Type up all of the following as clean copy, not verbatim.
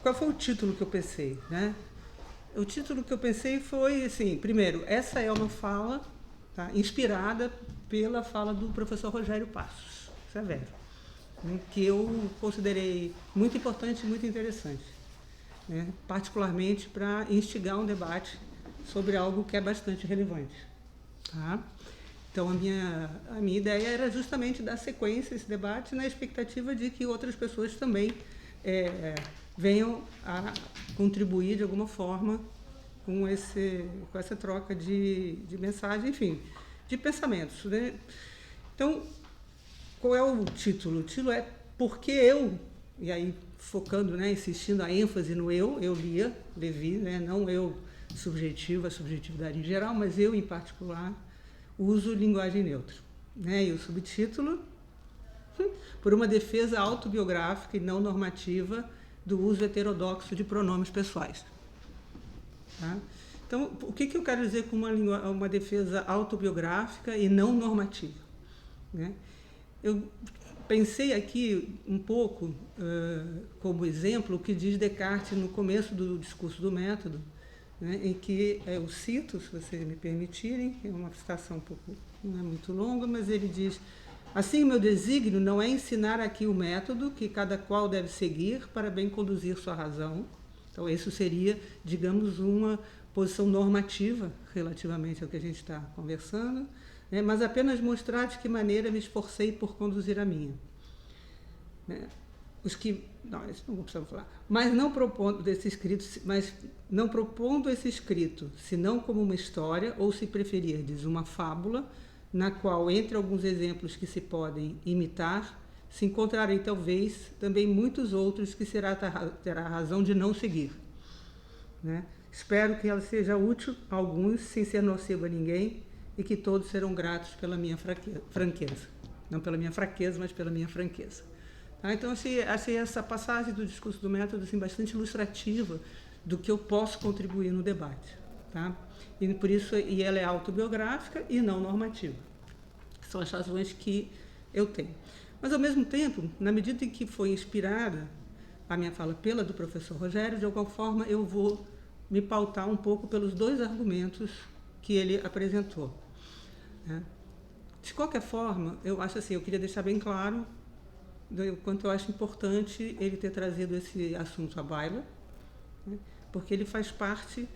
Qual foi o título que eu pensei, né? O título que eu pensei foi, assim, primeiro, essa é uma fala, tá, inspirada pela fala do professor Rogério Passos Severo, né, que eu considerei muito importante e muito interessante, né, particularmente para instigar um debate sobre algo que é bastante relevante. Tá? Então, a minha ideia era justamente dar sequência a esse debate na expectativa de que outras pessoas também venham a contribuir de alguma forma com essa troca de mensagem, enfim, de pensamentos. Né? Então, qual é o título? O título é Porque Eu, e aí focando, né, insistindo a ênfase no eu lia, Levi, né, não eu subjetivo, a subjetividade em geral, mas eu em particular, uso linguagem neutra. Né? E o subtítulo, por uma defesa autobiográfica e não normativa do uso heterodoxo de pronomes pessoais. Tá? Então, o que eu quero dizer com uma defesa autobiográfica e não normativa? Né? Eu pensei aqui um pouco, como exemplo, o que diz Descartes no começo do discurso do método, né, em que eu cito, se vocês me permitirem, é uma citação um pouco, não é muito longa, mas ele diz: assim, o meu desígnio não é ensinar aqui o método que cada qual deve seguir para bem conduzir sua razão. Então, isso seria, digamos, uma posição normativa relativamente ao que a gente está conversando, né, mas apenas mostrar de que maneira me esforcei por conduzir a minha. Né? Os que não, isso não precisamos falar, mas não propondo esse escrito, senão como uma história, ou se preferirdes, uma fábula, na qual, entre alguns exemplos que se podem imitar, se encontrarem talvez também muitos outros que terá razão de não seguir. Né? Espero que ela seja útil a alguns, sem ser nociva a ninguém, e que todos serão gratos pela minha franqueza. Não pela minha fraqueza, mas pela minha franqueza. Tá? Então, achei essa passagem do discurso do método assim, bastante ilustrativa do que eu posso contribuir no debate. Tá? E por isso, ela é autobiográfica e não normativa. São as razões que eu tenho. Mas, ao mesmo tempo, na medida em que foi inspirada a minha fala pela do professor Rogério, de alguma forma eu vou me pautar um pouco pelos dois argumentos que ele apresentou. Né? De qualquer forma, eu acho assim, eu queria deixar bem claro o quanto eu acho importante ele ter trazido esse assunto à baila, né? Porque ele faz parte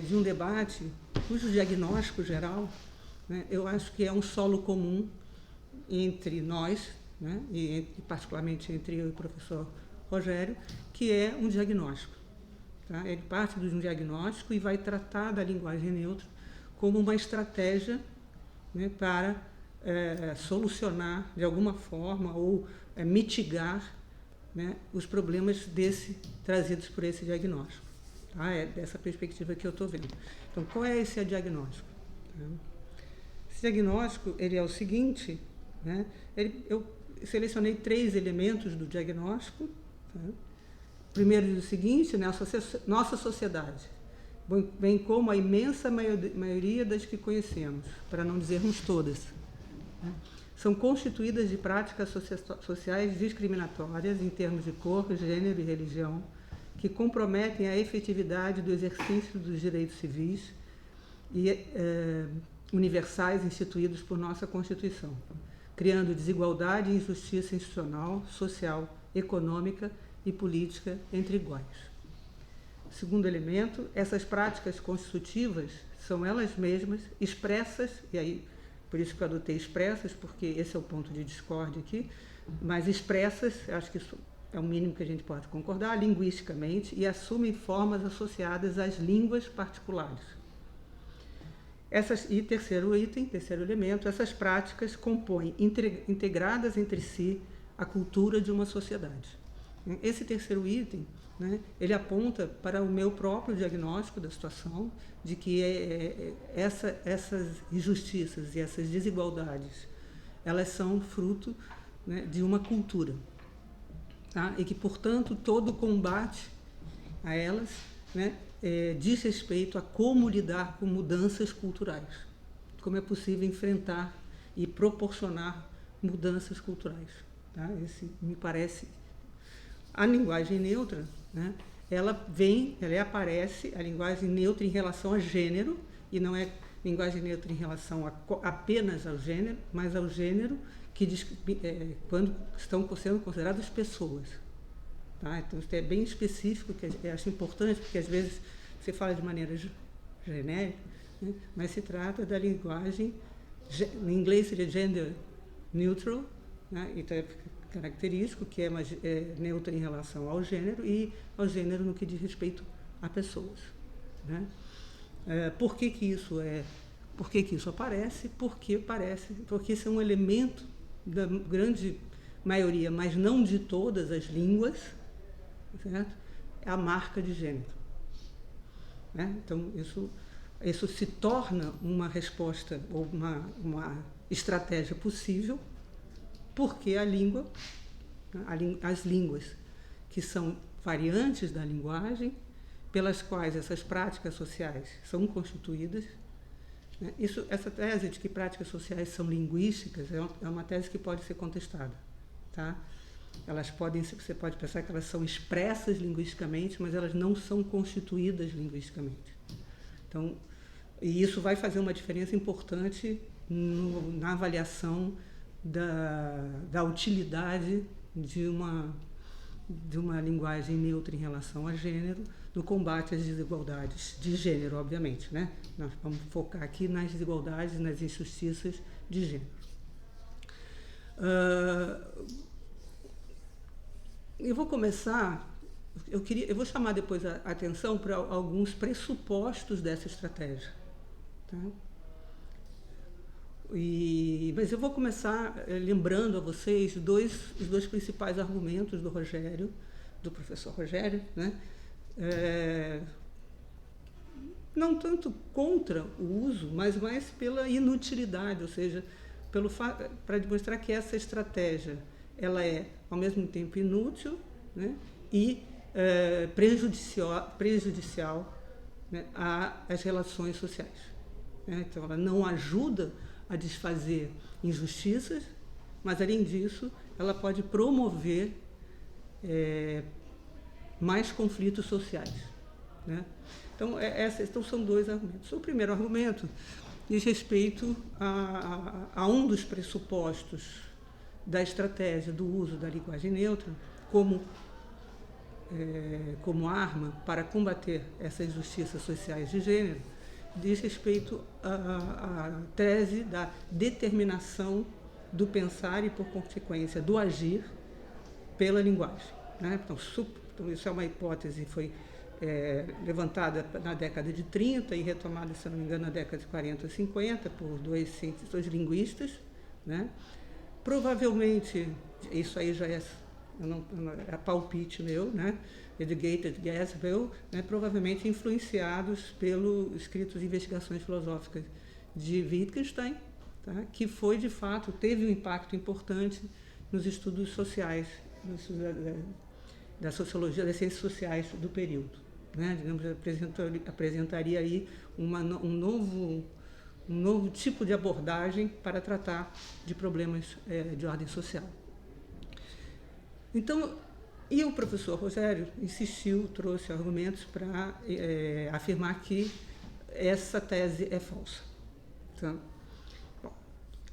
de um debate cujo diagnóstico geral, né, eu acho que é um solo comum entre nós, né, e particularmente entre eu e o professor Rogério, que é um diagnóstico. Tá? Ele parte de um diagnóstico e vai tratar da linguagem neutra como uma estratégia, né, para solucionar de alguma forma ou mitigar, né, os problemas trazidos por esse diagnóstico. Tá? É dessa perspectiva que eu estou vendo. Então, qual é esse diagnóstico? Tá? Esse diagnóstico ele é o seguinte, né, eu selecionei 3 elementos do diagnóstico. Tá? Primeiro diz o seguinte: né, nossa sociedade, bem como a imensa maioria das que conhecemos, para não dizermos todas, né, são constituídas de práticas sociais discriminatórias em termos de cor, gênero e religião, que comprometem a efetividade do exercício dos direitos civis e universais instituídos por nossa Constituição, criando desigualdade e injustiça institucional, social, econômica e política entre iguais. Segundo elemento, essas práticas constitutivas são elas mesmas expressas, e aí por isso que eu adotei expressas, porque esse é o ponto de discórdia aqui, mas expressas, acho que isso é o mínimo que a gente pode concordar, linguisticamente, e assumem formas associadas às línguas particulares. Terceiro elemento, essas práticas compõem integradas entre si a cultura de uma sociedade. Esse terceiro item, né, ele aponta para o meu próprio diagnóstico da situação, de que essas injustiças e essas desigualdades, elas são fruto, né, de uma cultura. Tá? E que, portanto, todo combate a elas, né, diz respeito a como lidar com mudanças culturais. Como é possível enfrentar e proporcionar mudanças culturais. Tá? Esse me parece A linguagem neutra, né, ela aparece, a linguagem neutra em relação a gênero, e não é linguagem neutra em relação apenas ao gênero, mas ao gênero quando estão sendo consideradas pessoas. Tá? Então, isso é bem específico, que eu acho importante, porque às vezes você fala de maneira genérica, né, mas se trata da linguagem, em inglês seria gender neutral, né, então é característico, que é neutra em relação ao gênero e ao gênero no que diz respeito a pessoas. Né? Por que isso aparece? Porque isso é um elemento da grande maioria, mas não de todas as línguas, certo? É a marca de gênero. Né? Então, isso se torna uma resposta ou uma estratégia possível, porque as línguas que são variantes da linguagem, pelas quais essas práticas sociais são constituídas, né? Essa tese de que práticas sociais são linguísticas é uma tese que pode ser contestada. Tá? Você pode pensar que elas são expressas linguisticamente, mas elas não são constituídas linguisticamente. Então, e isso vai fazer uma diferença importante na avaliação da utilidade de uma linguagem neutra em relação a gênero, no combate às desigualdades de gênero, obviamente. Né? Nós vamos focar aqui nas desigualdades, nas injustiças de gênero. Eu vou começar, eu vou chamar depois a atenção para alguns pressupostos dessa estratégia. Tá? Mas eu vou começar lembrando a vocês os dois principais argumentos do professor Rogério, né? Não tanto contra o uso, mas mais pela inutilidade, ou seja, para demonstrar que essa estratégia ela é, ao mesmo tempo, inútil, né, e prejudicial, né, às relações sociais. Né? Então, ela não ajuda a desfazer injustiças, mas, além disso, ela pode promover mais conflitos sociais. Né? Então, são dois argumentos. O primeiro argumento diz respeito a um dos pressupostos da estratégia do uso da linguagem neutra como arma para combater essas injustiças sociais de gênero, diz respeito à tese da determinação do pensar e, por consequência, do agir pela linguagem. Né? Então, isso é uma hipótese que foi levantada na década de 30 e retomada, se não me engano, na década de 40 e 50 por dois linguistas. Né? Provavelmente, isso aí já é palpite meu, né? Educated Gaskell, né? Provavelmente influenciados pelos escritos de investigações filosóficas de Wittgenstein, tá? Que foi, de fato, teve um impacto importante nos estudos sociais, da sociologia das ciências sociais do período. Né? Digamos, apresentaria aí um novo tipo de abordagem para tratar de problemas de ordem social. Então, e o professor Rogério trouxe argumentos para afirmar que essa tese é falsa. Então,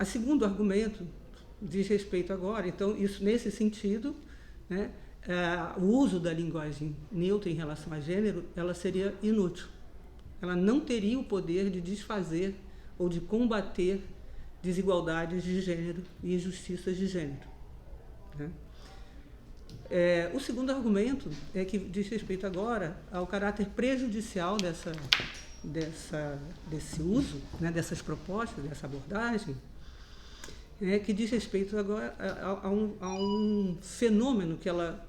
o segundo argumento diz respeito agora, então, isso nesse sentido, né, o uso da linguagem neutra em relação a gênero, ela seria inútil. Ela não teria o poder de desfazer ou de combater desigualdades de gênero e injustiças de gênero. Né? O segundo argumento é que diz respeito agora ao caráter prejudicial desse uso, né, dessas propostas, dessa abordagem, que diz respeito agora a um fenômeno que ela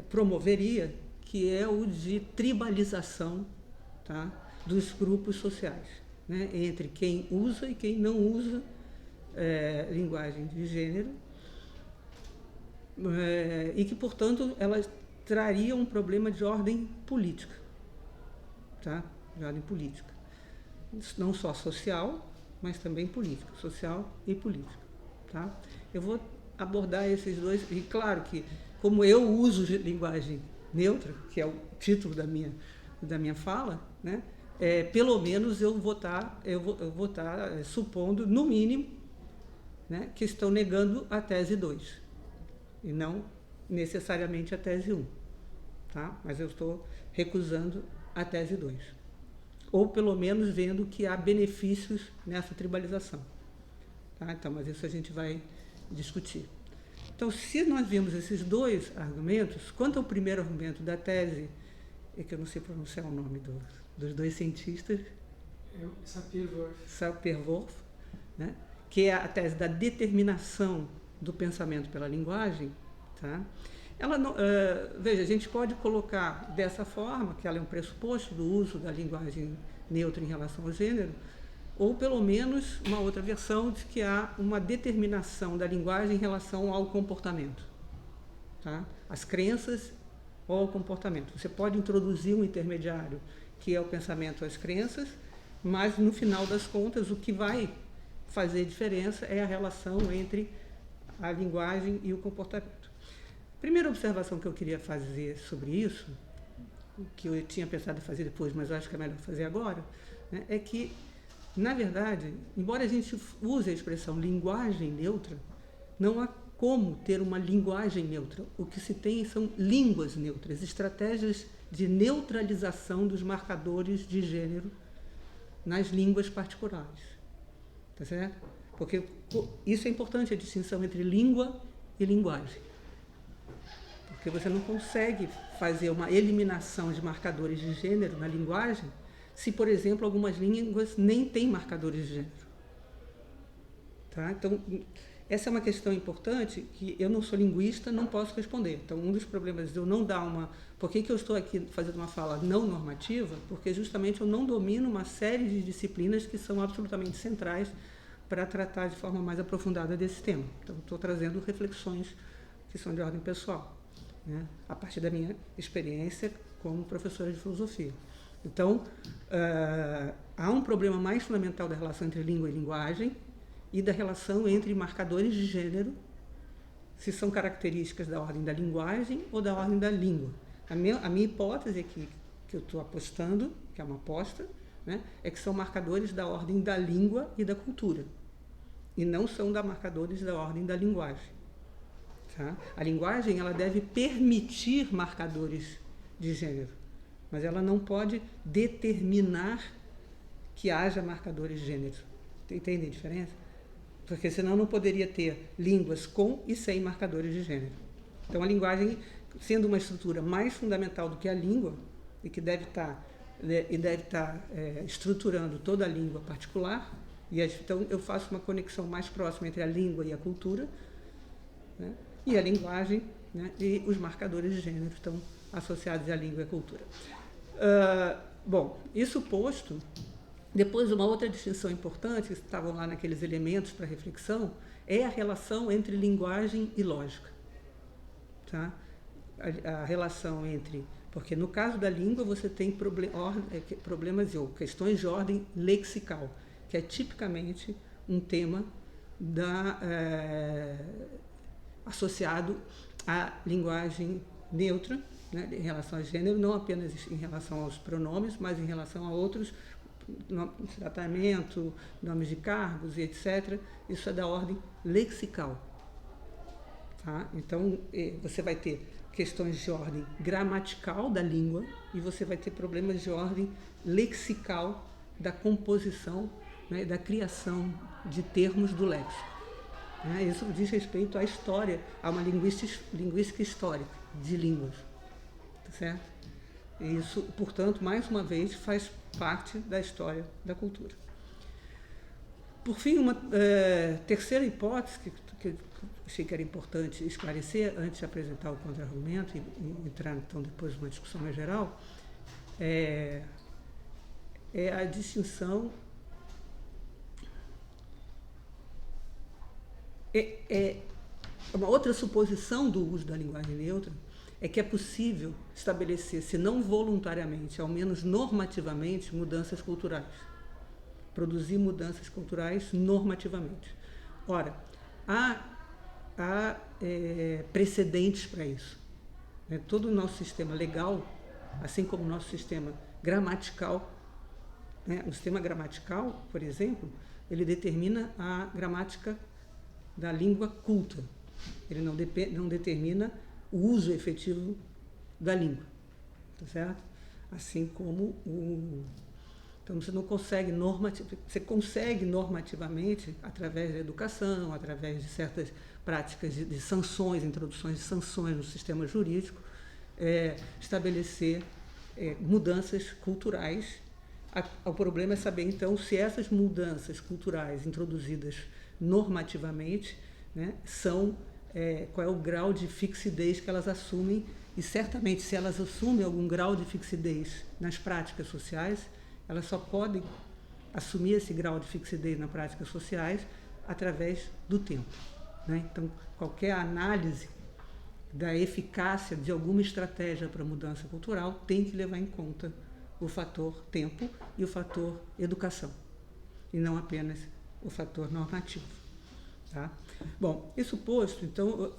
promoveria, que é o de tribalização, tá, dos grupos sociais, né, entre quem usa e quem não usa linguagem de gênero, e que, portanto, ela traria um problema de ordem política, tá? De ordem política. Não só social, mas também política, social e política. Tá? Eu vou abordar esses dois. E claro que, como eu uso linguagem neutra, que é o título da minha fala, né, pelo menos eu vou estar supondo, no mínimo, né, que estão negando a tese 2, e não necessariamente a tese 1. Tá? Mas eu estou recusando a tese 2. Ou, pelo menos, vendo que há benefícios nessa tribalização. Tá? Então, mas isso a gente vai discutir. Então, se nós vimos esses dois argumentos, quanto ao primeiro argumento da tese, é que eu não sei pronunciar o nome dos dois cientistas, Sapir-Whorf, né? Que é a tese da determinação do pensamento pela linguagem, tá? Ela não, veja, a gente pode colocar dessa forma, que ela é um pressuposto do uso da linguagem neutra em relação ao gênero, ou pelo menos uma outra versão de que há uma determinação da linguagem em relação ao comportamento, tá? As crenças ou ao comportamento. Você pode introduzir um intermediário, que é o pensamento às crenças, mas no final das contas o que vai fazer diferença é a relação entre a linguagem e o comportamento. A primeira observação que eu queria fazer sobre isso, que eu tinha pensado em fazer depois, mas eu acho que é melhor fazer agora, né, é que, na verdade, embora a gente use a expressão linguagem neutra, não há como ter uma linguagem neutra. O que se tem são línguas neutras, estratégias de neutralização dos marcadores de gênero nas línguas particulares. Tá certo? Porque isso é importante, a distinção entre língua e linguagem. Porque você não consegue fazer uma eliminação de marcadores de gênero na linguagem se, por exemplo, algumas línguas nem têm marcadores de gênero. Tá? Então, essa é uma questão importante que eu não sou linguista, não posso responder. Então, um dos problemas de eu não dar uma... Por que eu estou aqui fazendo uma fala não normativa? Porque justamente eu não domino uma série de disciplinas que são absolutamente centrais para tratar de forma mais aprofundada desse tema. Então, estou trazendo reflexões que são de ordem pessoal, né, a partir da minha experiência como professora de filosofia. Então, há um problema mais fundamental da relação entre língua e linguagem e da relação entre marcadores de gênero, se são características da ordem da linguagem ou da ordem da língua. A minha hipótese aqui, que eu estou apostando, que é uma aposta, né, é que são marcadores da ordem da língua e da cultura, e não são marcadores da ordem da linguagem. Tá? A linguagem ela deve permitir marcadores de gênero, mas ela não pode determinar que haja marcadores de gênero. Entendem a diferença? Porque senão não poderia ter línguas com e sem marcadores de gênero. Então a linguagem, sendo uma estrutura mais fundamental do que a língua, e que deve estar estruturando toda a língua particular, então eu faço uma conexão mais próxima entre a língua e a cultura, né, e a linguagem, né, e os marcadores de gênero estão associados à língua e à cultura. Bom, isso posto, depois uma outra distinção importante, que estavam lá naqueles elementos para reflexão, é a relação entre linguagem e lógica. Tá? A relação entre... Porque no caso da língua você tem problemas ou questões de ordem lexical, que é tipicamente um tema associado à linguagem neutra, né, em relação ao gênero, não apenas em relação aos pronomes, mas em relação a outros, tratamento, nomes de cargos e etc. Isso é da ordem lexical. Tá? Então, você vai ter questões de ordem gramatical da língua e você vai ter problemas de ordem lexical da composição, né, da criação de termos do léxico. Né? Isso diz respeito à história, a uma linguística histórica de línguas. Tá certo? E isso, portanto, mais uma vez, faz parte da história da cultura. Por fim, uma terceira hipótese que eu achei que era importante esclarecer antes de apresentar o contra-argumento e entrar, então, depois numa discussão mais geral, é a distinção... Uma outra suposição do uso da linguagem neutra é que é possível estabelecer, se não voluntariamente, ao menos normativamente, mudanças culturais. Produzir mudanças culturais normativamente. Ora, há há precedentes para isso. Né? Todo o nosso sistema legal, assim como o nosso sistema gramatical, né? O sistema gramatical, por exemplo, ele determina a gramática da língua culta. Ele não determina o uso efetivo da língua, tá certo? Assim como então você não consegue você consegue normativamente, através da educação, através de certas práticas de sanções, introduções de sanções no sistema jurídico, estabelecer mudanças culturais. O problema é saber, então, se essas mudanças culturais introduzidas normativamente, né, qual é o grau de fixidez que elas assumem, e certamente, se elas assumem algum grau de fixidez nas práticas sociais, elas só podem assumir esse grau de fixidez nas práticas sociais através do tempo. Né? Então, qualquer análise da eficácia de alguma estratégia para mudança cultural tem que levar em conta o fator tempo e o fator educação, e não apenas o fator normativo. Tá? Bom, isso posto, então,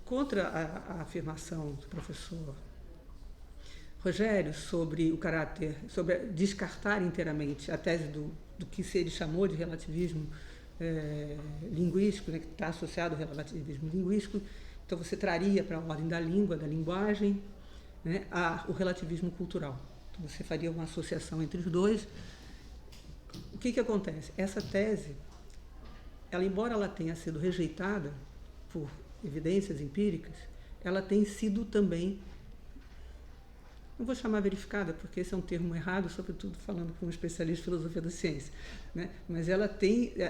contra a afirmação do professor Rogério sobre o caráter, sobre descartar inteiramente a tese do que ele chamou de relativismo linguístico, né, que está associado ao relativismo linguístico, então você traria para a ordem da língua, da linguagem, né, o relativismo cultural. Então você faria uma associação entre os dois. O que acontece? Essa tese, embora ela tenha sido rejeitada por evidências empíricas, ela tem sido também, não vou chamar verificada, porque esse é um termo errado, sobretudo falando com um especialista em filosofia da ciência, né? Mas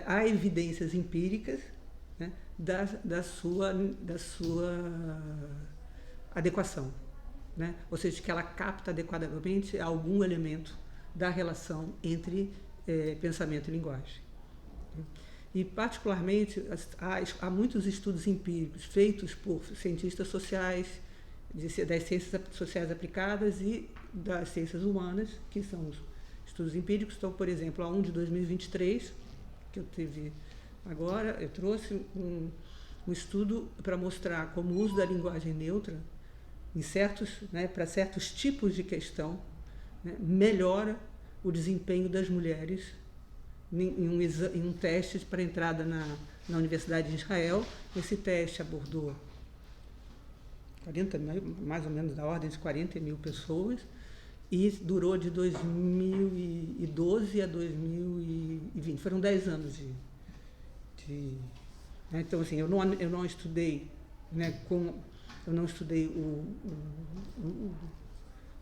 há evidências empíricas, né, da sua adequação, né? Ou seja, que ela capta adequadamente algum elemento da relação entre pensamento e linguagem. E, particularmente, há muitos estudos empíricos feitos por cientistas sociais, das ciências sociais aplicadas e das ciências humanas, que são os estudos empíricos. Então, por exemplo, há um de 2023, que eu tive agora, eu trouxe um estudo para mostrar como o uso da linguagem neutra para certos tipos de questão, né, melhora o desempenho das mulheres em um teste para entrada na Universidade de Israel. Esse teste abordou mais ou menos da ordem de 40 mil pessoas e durou de 2012 a 2020. Foram 10 anos né? Então, assim, eu não estudei, né, eu não estudei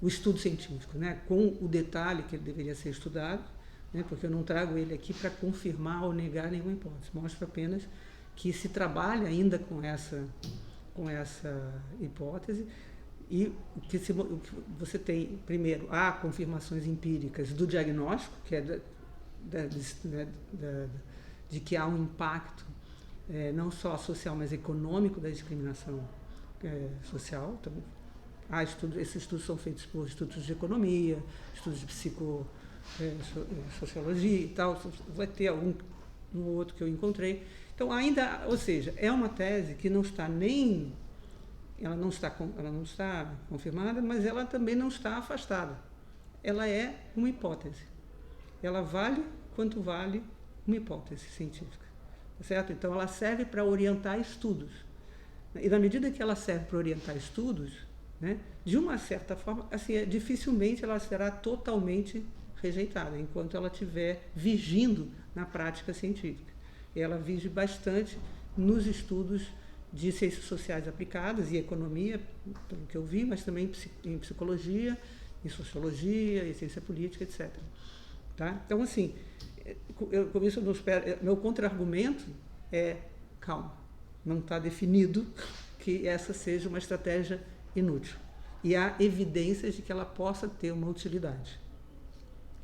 o estudo científico, né, com o detalhe que ele deveria ser estudado, né, porque eu não trago ele aqui para confirmar ou negar nenhuma hipótese. Mostro apenas que se trabalha ainda com essa hipótese, e o que você tem, primeiro, há confirmações empíricas do diagnóstico, que é de que há um impacto não só social, mas econômico da discriminação social. Então, esses estudos são feitos por institutos de economia, estudos de sociologia e tal. Vai ter algum outro que eu encontrei. Então, ainda, ou seja, é uma tese que não está ela não está confirmada, mas ela também não está afastada. Ela é uma hipótese. Ela vale quanto vale uma hipótese científica, certo? Então, ela serve para orientar estudos. E na medida que ela serve para orientar estudos, né, de uma certa forma, assim, dificilmente ela será totalmente rejeitada, enquanto ela estiver vigindo na prática científica. E ela vige bastante nos estudos de ciências sociais aplicadas e economia, pelo que eu vi, mas também em psicologia, em sociologia, em ciência política, etc. Tá? Então, assim, com isso eu não espero. Meu contra-argumento é: calma, não está definido que essa seja uma estratégia inútil. E há evidências de que ela possa ter uma utilidade.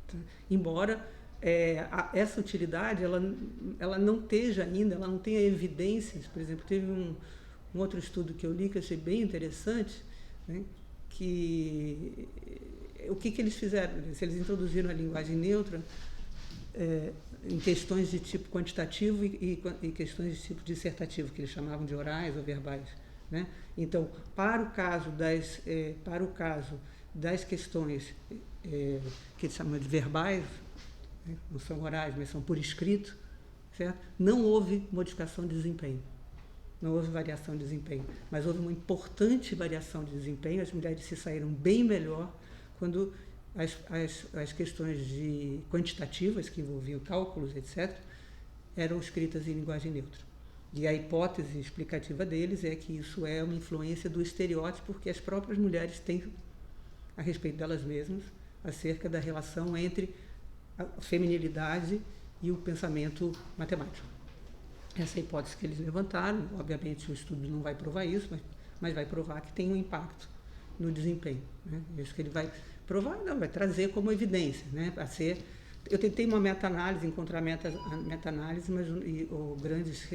Tá? Embora essa utilidade ela não esteja ainda, ela não tenha evidências. Por exemplo, teve um outro estudo que eu li que eu achei bem interessante, né, que o que eles fizeram? Se eles introduziram a linguagem neutra em questões de tipo quantitativo e questões de tipo dissertativo, que eles chamavam de orais ou verbais, né? Então, para o caso das questões que eles chamam de verbais, né? Não são orais, mas são por escrito, certo? Não houve modificação de desempenho, não houve variação de desempenho, mas houve uma importante variação de desempenho. As mulheres se saíram bem melhor quando as questões quantitativas, que envolviam cálculos, etc., eram escritas em linguagem neutra. E a hipótese explicativa deles é que isso é uma influência do estereótipo que as próprias mulheres têm a respeito delas mesmas, acerca da relação entre a feminilidade e o pensamento matemático. Essa é a hipótese que eles levantaram. Obviamente, o estudo não vai provar isso, mas vai provar que tem um impacto no desempenho, né? Isso que ele vai provar, não, vai trazer como evidência, né? Eu tentei uma meta-análise, encontrar meta-análise, ou grandes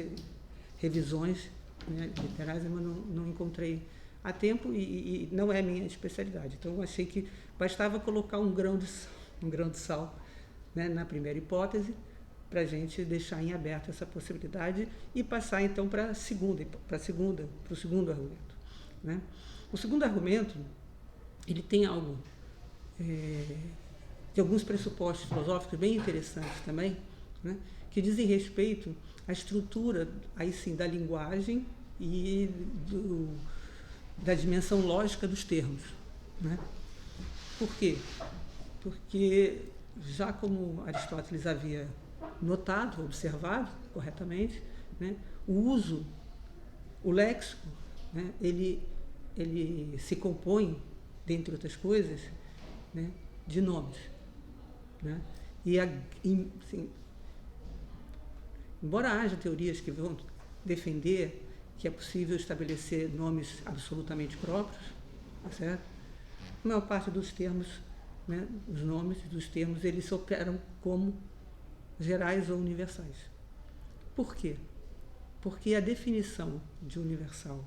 revisões, né, literais, mas não encontrei a tempo e não é a minha especialidade. Então, eu achei que bastava colocar um grão de sal, né, na primeira hipótese, para a gente deixar em aberto essa possibilidade e passar, então, para o segundo argumento, né? O segundo argumento, ele tem algo de alguns pressupostos filosóficos bem interessantes também, né, que dizem respeito à estrutura, aí sim, da linguagem e da dimensão lógica dos termos, né? Por quê? Porque, já como Aristóteles havia notado, observado corretamente, né, o léxico, né, ele se compõe, dentre outras coisas, né, de nomes, né? Assim, embora haja teorias que vão defender que é possível estabelecer nomes absolutamente próprios, tá certo? A maior parte dos termos, né, os nomes dos termos, eles operam como gerais ou universais. Por quê? Porque a definição de universal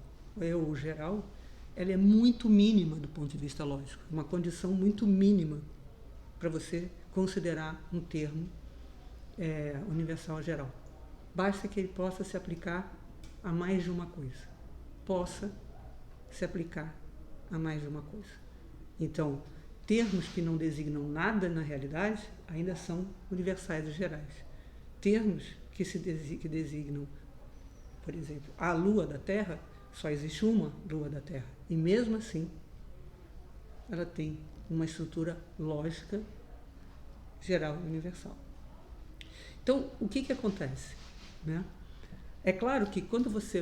ou geral, ela é muito mínima do ponto de vista lógico, uma condição muito mínima para você considerar um termo universal geral. Basta que ele possa se aplicar a mais de uma coisa. Possa se aplicar a mais de uma coisa. Então, termos que não designam nada na realidade ainda são universais e gerais. Termos que designam, por exemplo, a Lua da Terra, só existe uma Lua da Terra. E mesmo assim, ela tem uma estrutura lógica geral e universal. Então, o que acontece, né? É claro que quando você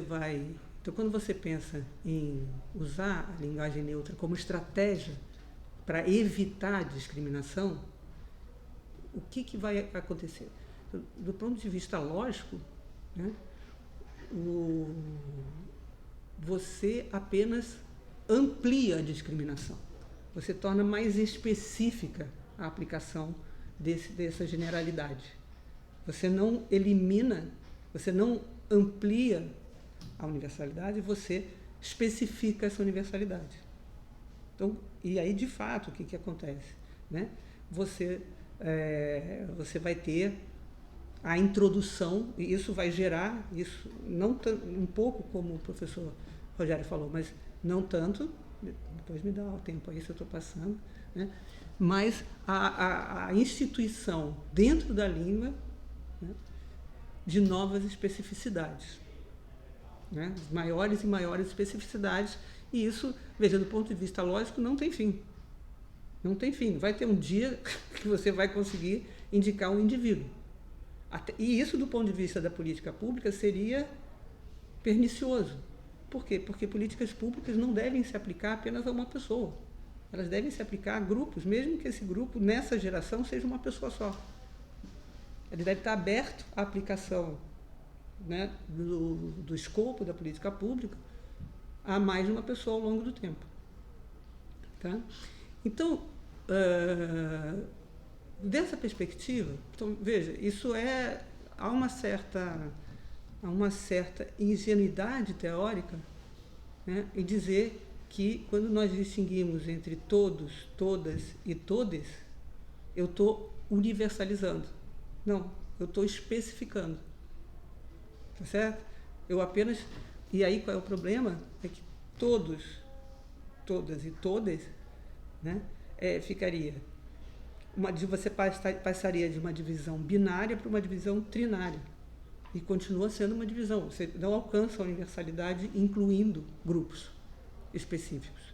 pensa em usar a linguagem neutra como estratégia para evitar a discriminação, o que vai acontecer? Do ponto de vista lógico, né, você apenas amplia a discriminação. Você torna mais específica a aplicação dessa generalidade. Você não elimina, você não amplia a universalidade, você especifica essa universalidade. Então, e aí, de fato, o que acontece, né? Você vai ter a introdução, e isso vai gerar, isso não um pouco como o professor Rogério falou, mas não tanto, depois me dá o tempo aí se eu estou passando, né? Mas a instituição dentro da língua, né, de novas especificidades, né? Maiores e maiores especificidades, e isso, veja, do ponto de vista lógico, não tem fim. Não tem fim. Vai ter um dia que você vai conseguir indicar um indivíduo. E isso, do ponto de vista da política pública, seria pernicioso. Por quê? Porque políticas públicas não devem se aplicar apenas a uma pessoa. Elas devem se aplicar a grupos, mesmo que esse grupo, nessa geração, seja uma pessoa só. Ele deve estar aberto à aplicação, né, do escopo da política pública a mais de uma pessoa ao longo do tempo. Tá? Então, dessa perspectiva, então, veja, há uma certa ingenuidade teórica, né, em dizer que, quando nós distinguimos entre todos, todas e todes, eu estou universalizando. Não, eu estou especificando. Tá certo? Eu apenas... E aí qual é o problema? É que todos, todas e todas, né, ficaria... Você passaria de uma divisão binária para uma divisão trinária. E continua sendo uma divisão. Você não alcança a universalidade incluindo grupos específicos.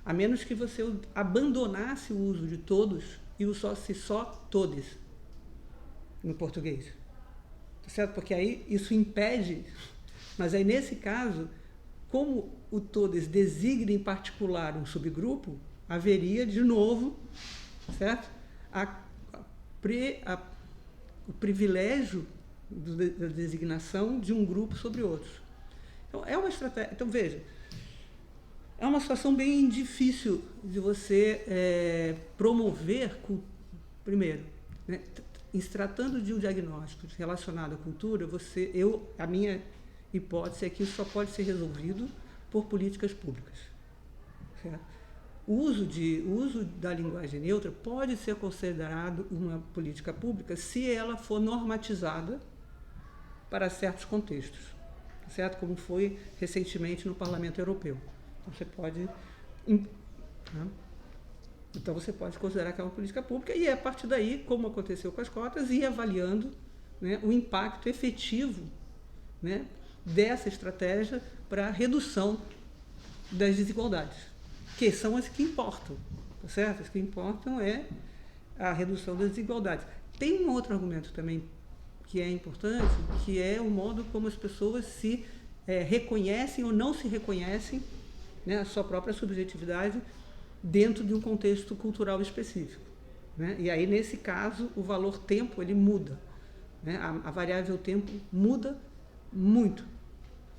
A menos que você abandonasse o uso de todos e usasse só todes no português. Tá certo? Porque aí isso impede, mas aí nesse caso, como o todes designa em particular um subgrupo, haveria de novo, certo? O privilégio da designação de um grupo sobre outros. Então, é uma estratégia. Então, veja, é uma situação bem difícil de você promover, primeiro, né, em se tratando de um diagnóstico relacionado à cultura, a minha hipótese é que isso só pode ser resolvido por políticas públicas. Certo? O uso da linguagem neutra pode ser considerado uma política pública se ela for normatizada para certos contextos, certo? Como foi recentemente no Parlamento Europeu. Então você pode considerar que é uma política pública e, a partir daí, como aconteceu com as cotas, ir avaliando, né, o impacto efetivo, né, dessa estratégia para a redução das desigualdades, que são as que importam, tá certo? As que importam é a redução das desigualdades. Tem um outro argumento também que é importante, que é o modo como as pessoas se reconhecem ou não se reconhecem, né, a sua própria subjetividade dentro de um contexto cultural específico, né? E aí, nesse caso, o valor tempo ele muda, né? A variável tempo muda muito,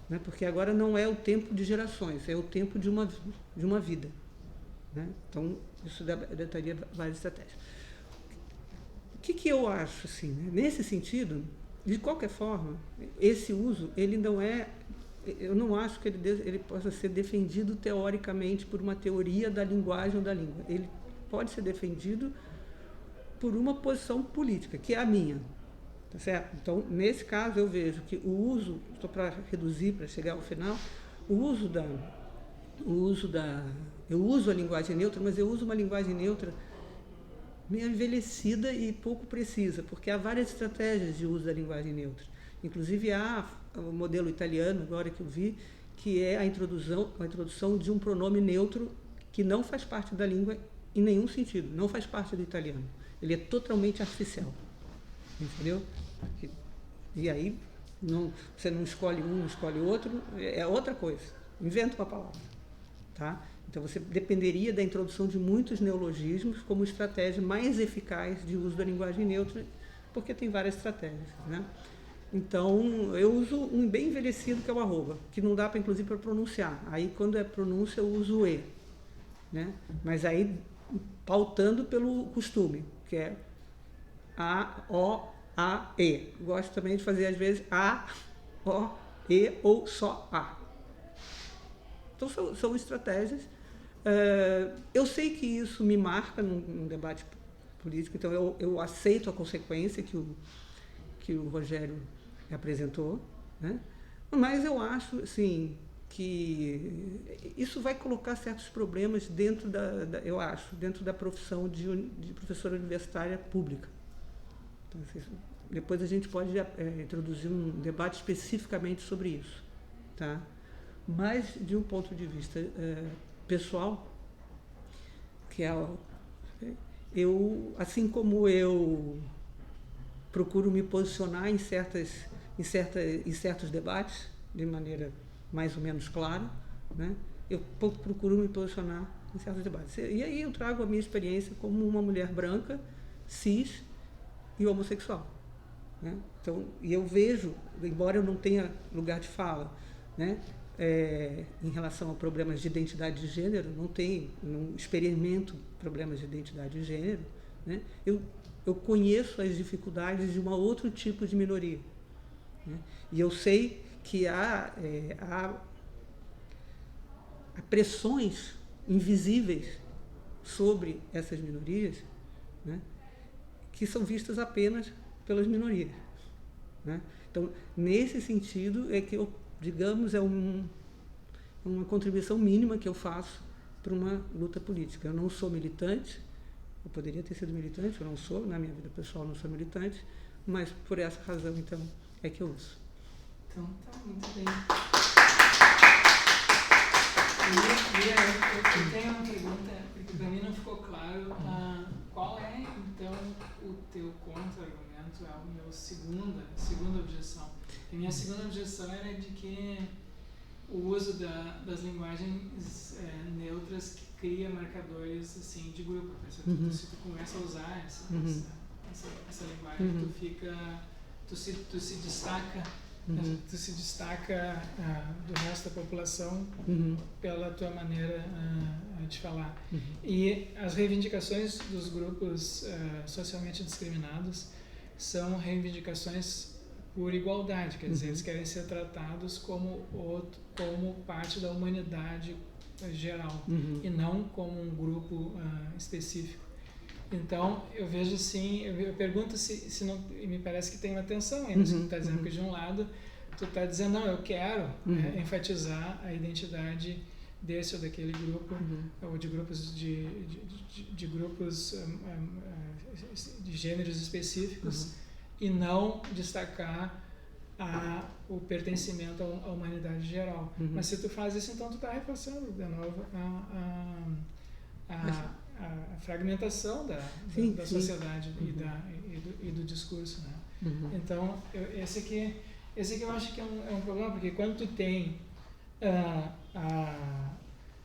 né? Porque agora não é o tempo de gerações, é o tempo de uma vida, né? Então, isso daria várias estratégias. O que eu acho, assim, né? Nesse sentido, de qualquer forma, esse uso, ele não é... Eu não acho que ele possa ser defendido teoricamente por uma teoria da linguagem ou da língua. Ele pode ser defendido por uma posição política, que é a minha. Tá certo? Então, nesse caso, eu vejo que o uso, estou para reduzir, para chegar ao final, eu uso a linguagem neutra, mas eu uso uma linguagem neutra meio envelhecida e pouco precisa, porque há várias estratégias de uso da linguagem neutra. Inclusive, há o modelo italiano, agora que eu vi, que é a introdução de um pronome neutro que não faz parte da língua em nenhum sentido, não faz parte do italiano. Ele é totalmente artificial, entendeu? E aí, você não escolhe um, não escolhe outro, é outra coisa, inventa uma palavra, tá? Então, você dependeria da introdução de muitos neologismos como estratégia mais eficaz de uso da linguagem neutra, porque tem várias estratégias, né? Então, eu uso um bem envelhecido, que é o arroba, que não dá, inclusive, para pronunciar. Aí, quando é pronúncia, eu uso o e, né? Mas aí, pautando pelo costume, que é a, o, a, e. Gosto também de fazer, às vezes, a, o, e ou só a. Então, são estratégias. Eu sei que isso me marca num debate político, então eu aceito a consequência que o Rogério apresentou, né? Mas eu acho, assim, que isso vai colocar certos problemas dentro dentro da profissão de professora universitária pública. Então, depois a gente pode introduzir um debate especificamente sobre isso, tá? Mas, de um ponto de vista pessoal, que assim como eu procuro me posicionar em certos debates de maneira mais ou menos clara, né? Eu procuro me posicionar em certos debates. E aí eu trago a minha experiência como uma mulher branca, cis e homossexual, né? Então, e eu vejo, embora eu não tenha lugar de fala, né, em relação a problemas de identidade de gênero, não experimento problemas de identidade de gênero, né? Eu conheço as dificuldades de um outro tipo de minoria, né? E eu sei que há pressões invisíveis sobre essas minorias, né, que são vistas apenas pelas minorias, né? Então, nesse sentido, é que eu, digamos, é uma contribuição mínima que eu faço para uma luta política. Eu não sou militante, eu poderia ter sido militante, eu não sou, na minha vida pessoal não sou militante, mas por essa razão, então, é que eu uso. Então, tá, muito bem. Eu tenho uma pergunta, porque para mim não ficou claro qual é, então, o teu contra-argumento, a minha segunda objeção. A minha segunda objeção era de que o uso das linguagens neutras que cria marcadores assim, de grupo. Se tu começa a usar essa linguagem, tu se destaca. Tu se destaca do resto da população pela tua maneira de falar. E as reivindicações dos grupos socialmente discriminados são reivindicações por igualdade, quer dizer, eles querem ser tratados como parte da humanidade geral e não como um grupo específico. Então, eu vejo assim, eu pergunto se não, e me parece que tem uma tensão aí, você está dizendo que de um lado, tu está dizendo, não, eu quero enfatizar a identidade desse ou daquele grupo, ou de grupos de grupos de gêneros específicos, e não destacar o pertencimento à humanidade geral. Mas se tu faz isso, então tu está reforçando de novo a fragmentação da sociedade e do discurso, né? Então, esse aqui eu acho que é um problema, porque quando tu tem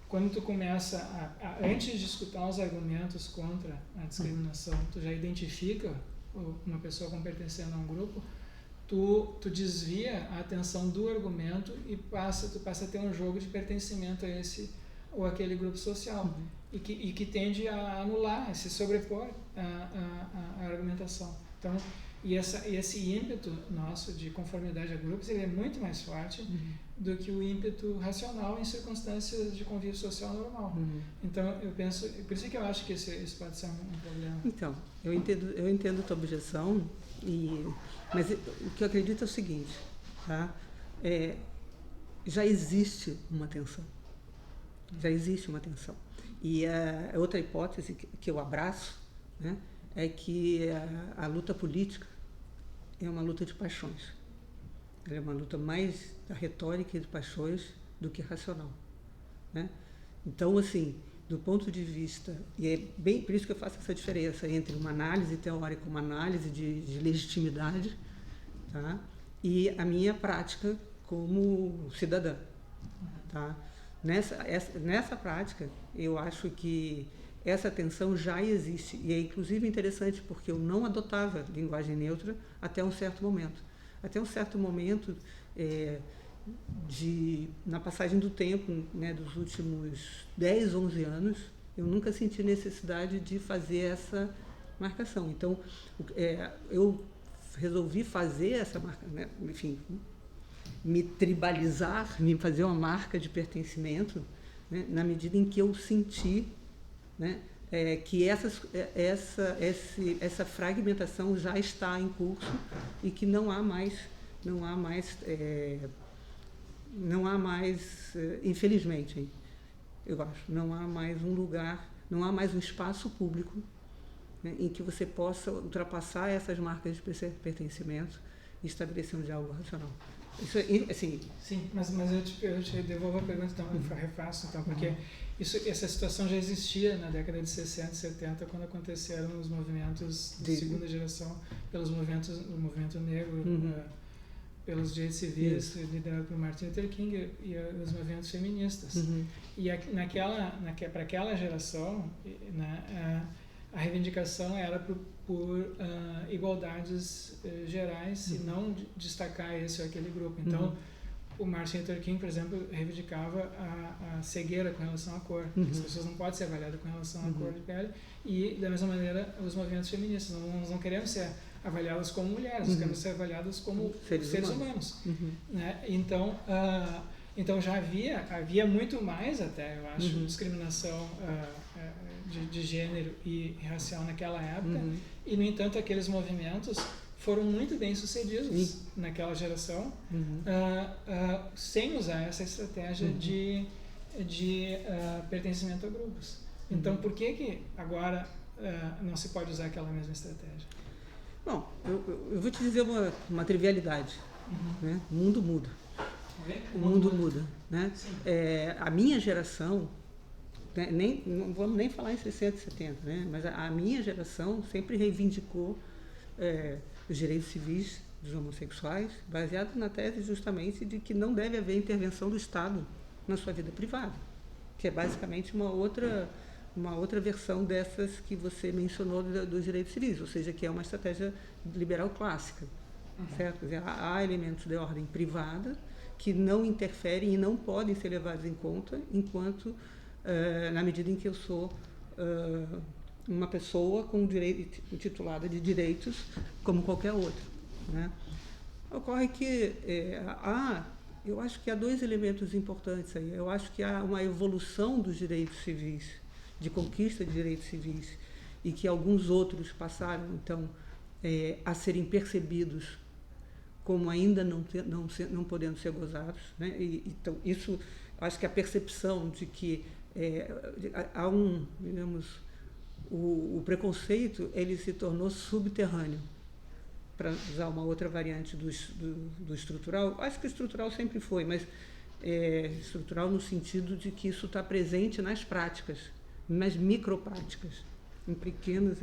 quando tu começa antes de escutar os argumentos contra a discriminação, tu já identifica uma pessoa como pertencendo a um grupo, tu desvia a atenção do argumento e tu passa a ter um jogo de pertencimento a esse ou aquele grupo social. E que tende a anular, a se sobrepor à argumentação. Então, esse ímpeto nosso de conformidade a grupos, ele é muito mais forte do que o ímpeto racional em circunstâncias de convívio social normal. Então, eu penso, por isso que eu acho que isso pode ser um problema. Então, eu entendo a tua objeção, mas o que eu acredito é o seguinte, tá? Já existe uma tensão. Já existe uma tensão. E a outra hipótese que eu abraço, né, é que a luta política é uma luta de paixões. Ela é uma luta mais da retórica e de paixões do que racional, né? Então, assim, do ponto de vista, e é bem por isso que eu faço essa diferença entre uma análise teórica, uma análise de legitimidade, tá, e a minha prática como cidadã, tá? Nessa prática, eu acho que essa tensão já existe, e é inclusive interessante porque eu não adotava linguagem neutra até um certo momento. Até um certo momento, na passagem do tempo, né, dos últimos 10, 11 anos, eu nunca senti necessidade de fazer essa marcação. Então, eu resolvi fazer essa marca, né, enfim, me tribalizar, me fazer uma marca de pertencimento, né, na medida em que eu senti, né, que essa fragmentação já está em curso e que não há mais, infelizmente, eu acho, não há mais um lugar, não há mais um espaço público, né, em que você possa ultrapassar essas marcas de pertencimento e estabelecer um diálogo racional. Isso, assim... Sim, mas eu te devolvo a pergunta, então, eu refaço, então, porque essa situação já existia na década de 60 e 70, quando aconteceram os movimentos de segunda geração, o movimento negro, pelos direitos civis, liderado por Martin Luther King, e os movimentos feministas. E para aquela geração, né, a reivindicação era por igualdades gerais e não destacar esse ou aquele grupo. Então, o Martin Luther King, por exemplo, reivindicava a cegueira com relação à cor. As pessoas não podem ser avaliadas com relação à cor de pele. E, da mesma maneira, os movimentos feministas. Nós não queremos ser avaliadas como mulheres, nós queremos ser avaliadas como seres humanos. Né? Então já havia muito mais até, eu acho, discriminação de gênero e racial naquela época, e, no entanto, aqueles movimentos foram muito bem sucedidos naquela geração, sem usar essa estratégia de pertencimento a grupos. Então, por que agora não se pode usar aquela mesma estratégia? Bom, eu vou te dizer uma trivialidade. Né? O mundo muda. O mundo muda. Né? A minha geração, né, não vamos nem falar em 60, 70, né? Mas a minha geração sempre reivindicou os direitos civis dos homossexuais, baseado na tese justamente de que não deve haver intervenção do Estado na sua vida privada, que é basicamente uma outra versão dessas que você mencionou dos direitos civis, ou seja, que é uma estratégia liberal clássica, certo? Quer dizer, há elementos de ordem privada que não interferem e não podem ser levados em conta enquanto, na medida em que eu sou uma pessoa com direito, titulada de direitos como qualquer outra. Né? Ocorre que eu acho que há dois elementos importantes aí. Eu acho que há uma evolução dos direitos civis, de conquista de direitos civis, e que alguns outros passaram, então, a serem percebidos como ainda não podendo ser gozados. Né? Então, isso, acho que a percepção de que há digamos, o preconceito, ele se tornou subterrâneo, para usar uma outra variante do estrutural. Acho que o estrutural sempre foi, mas estrutural no sentido de que isso está presente nas práticas, nas micropráticas, em pequenos.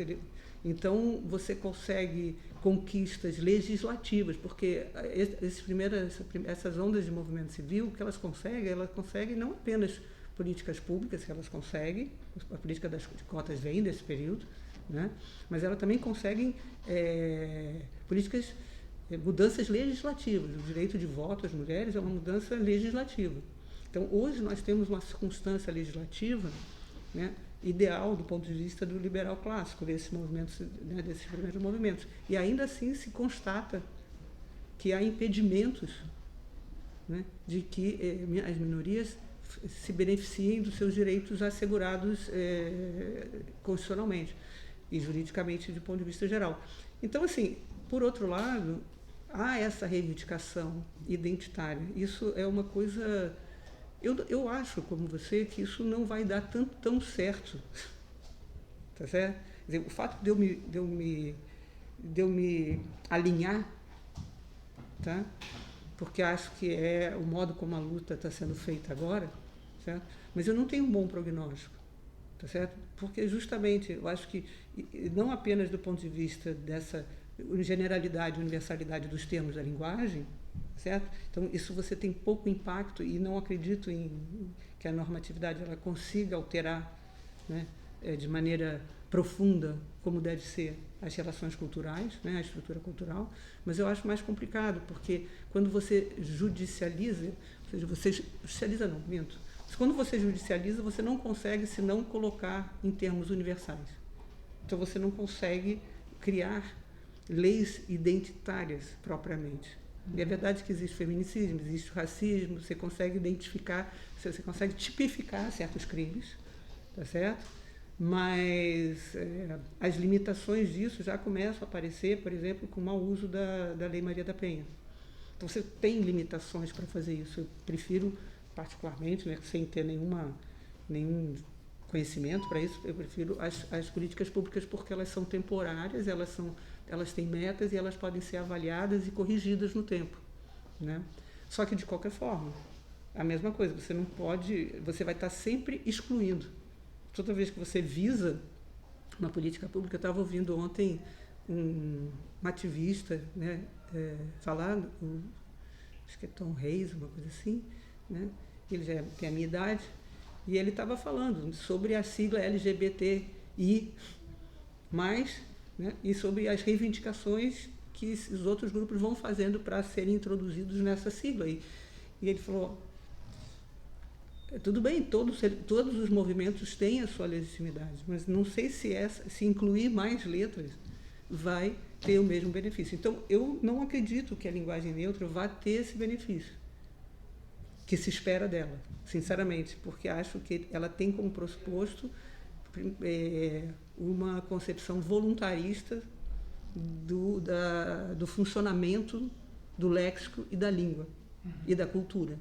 Então, você consegue conquistas legislativas, porque essas ondas de movimento civil, o que elas conseguem não apenas políticas públicas, que elas conseguem, a política das cotas vem desse período, né? Mas elas também conseguem políticas, mudanças legislativas. O direito de voto às mulheres é uma mudança legislativa. Então, hoje nós temos uma circunstância legislativa, né, ideal do ponto de vista do liberal clássico, desses primeiros movimentos. E ainda assim se constata que há impedimentos, né, de que as minorias se beneficiem dos seus direitos assegurados constitucionalmente e juridicamente, do ponto de vista geral. Então, assim, por outro lado, há essa reivindicação identitária. Isso é uma coisa... Eu acho, como você, que isso não vai dar tão certo. Tá certo? Quer dizer, o fato de eu me alinhar, tá? Porque acho que é o modo como a luta está sendo feita agora, certo? Mas eu não tenho um bom prognóstico, tá certo? Porque justamente eu acho que, não apenas do ponto de vista dessa generalidade, universalidade dos termos da linguagem, certo? Então, isso você tem pouco impacto e não acredito que a normatividade ela consiga alterar, né, de maneira profunda, como deve ser, as relações culturais, né, a estrutura cultural, mas eu acho mais complicado, porque quando você judicializa, ou seja, quando você judicializa, você não consegue senão colocar em termos universais. Então, você não consegue criar leis identitárias propriamente. E é verdade que existe feminicídio, existe racismo, você consegue identificar, você consegue tipificar certos crimes, tá certo? Mas as limitações disso já começam a aparecer, por exemplo, com o mau uso da Lei Maria da Penha. Então, você tem limitações para fazer isso. Eu prefiro, particularmente, né, sem ter nenhum conhecimento para isso, eu prefiro as políticas públicas porque elas são temporárias, elas têm metas e elas podem ser avaliadas e corrigidas no tempo, né? Só que, de qualquer forma, a mesma coisa, você vai estar sempre excluindo. Toda vez que você visa uma política pública, eu estava ouvindo ontem um ativista, né, falar, acho que é Tom Reis, uma coisa assim, né? Ele já tem a minha idade, e ele estava falando sobre a sigla LGBTI+, né, e sobre as reivindicações que os outros grupos vão fazendo para serem introduzidos nessa sigla. E ele falou, tudo bem, todos os movimentos têm a sua legitimidade, mas não sei se incluir mais letras vai ter o mesmo benefício. Então, eu não acredito que a linguagem neutra vá ter esse benefício que se espera dela, sinceramente, porque acho que ela tem como pressuposto uma concepção voluntarista do funcionamento do léxico e da língua e da cultura,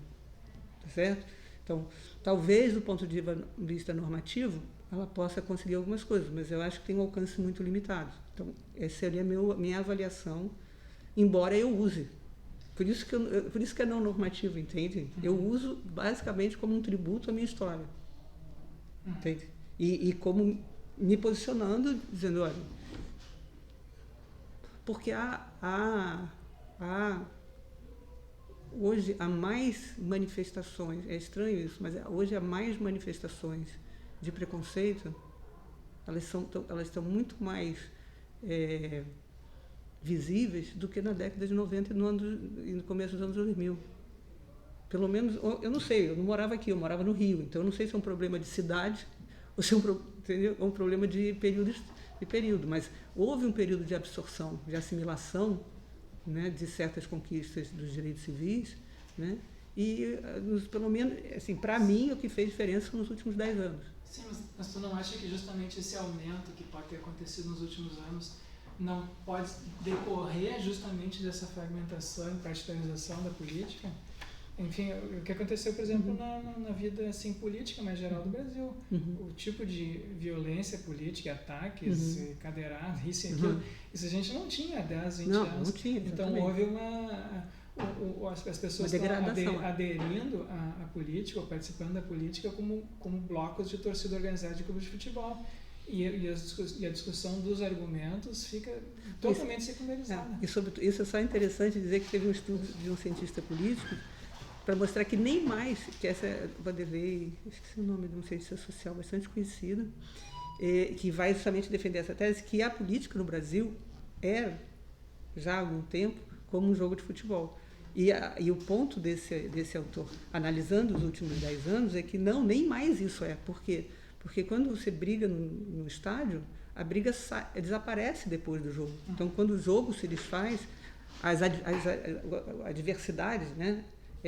tá certo? Então, talvez do ponto de vista normativo, ela possa conseguir algumas coisas, mas eu acho que tem um alcance muito limitado. Então, essa seria a minha avaliação, embora eu use. Por isso que é não normativo, entende? Eu uso basicamente como um tributo à minha história, entende? E como me posicionando, dizendo, olha, porque hoje há mais manifestações, é estranho isso, mas hoje há mais manifestações de preconceito, elas estão muito mais visíveis do que na década de 90 e no começo dos anos 2000. Pelo menos, eu não sei, eu não morava aqui, eu morava no Rio, então eu não sei se é um problema de cidade ou se é um problema de período, mas houve um período de absorção, de assimilação, né, de certas conquistas dos direitos civis, né, e pelo menos, assim, para mim, o que fez diferença nos últimos 10 anos. Sim, mas tu não acha que justamente esse aumento que pode ter acontecido nos últimos anos não pode decorrer justamente dessa fragmentação e partidarização da política? Enfim, o que aconteceu, por exemplo, na vida assim, política mais geral do Brasil. O tipo de violência política, ataques, cadeiradas, isso e aquilo, isso a gente não tinha há 10, 20 anos. Não tinha, então houve as pessoas estão aderindo à política, ou participando da política como blocos de torcida organizada de clubes de futebol. E a discussão dos argumentos fica totalmente secundarizada. Isso é só interessante dizer que teve um estudo de um cientista político para mostrar que nem mais, que essa é Vanderlei, esqueci o nome de um cientista social bastante conhecido, que vai justamente defender essa tese, que a política no Brasil era, já há algum tempo, como um jogo de futebol. E o ponto desse autor, analisando os últimos 10 anos, é que nem mais isso é. Por quê? Porque quando você briga no estádio, a briga desaparece depois do jogo. Então, quando o jogo se desfaz, as adversidades, né,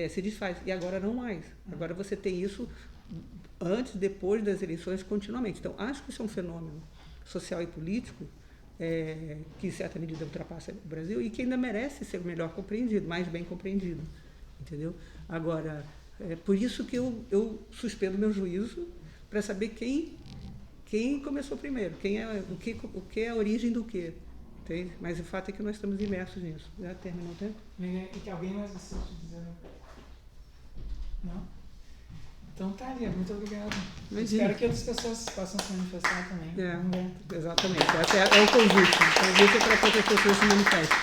se desfaz. E agora não mais. Agora você tem isso antes, depois das eleições, continuamente. Então, acho que isso é um fenômeno social e político que, em certa medida, ultrapassa o Brasil e que ainda merece ser melhor compreendido, mais bem compreendido. Entendeu? Agora, por isso que eu suspendo meu juízo para saber quem começou primeiro, o que é a origem do quê. Entende? Mas o fato é que nós estamos imersos nisso. Já terminou o tempo? E que alguém mais assiste dizer? Não? Então tá, Lia, muito obrigado. Espero que outras pessoas possam se manifestar também. Exatamente. Esse é o convite. O convite é para que as pessoas se manifestem.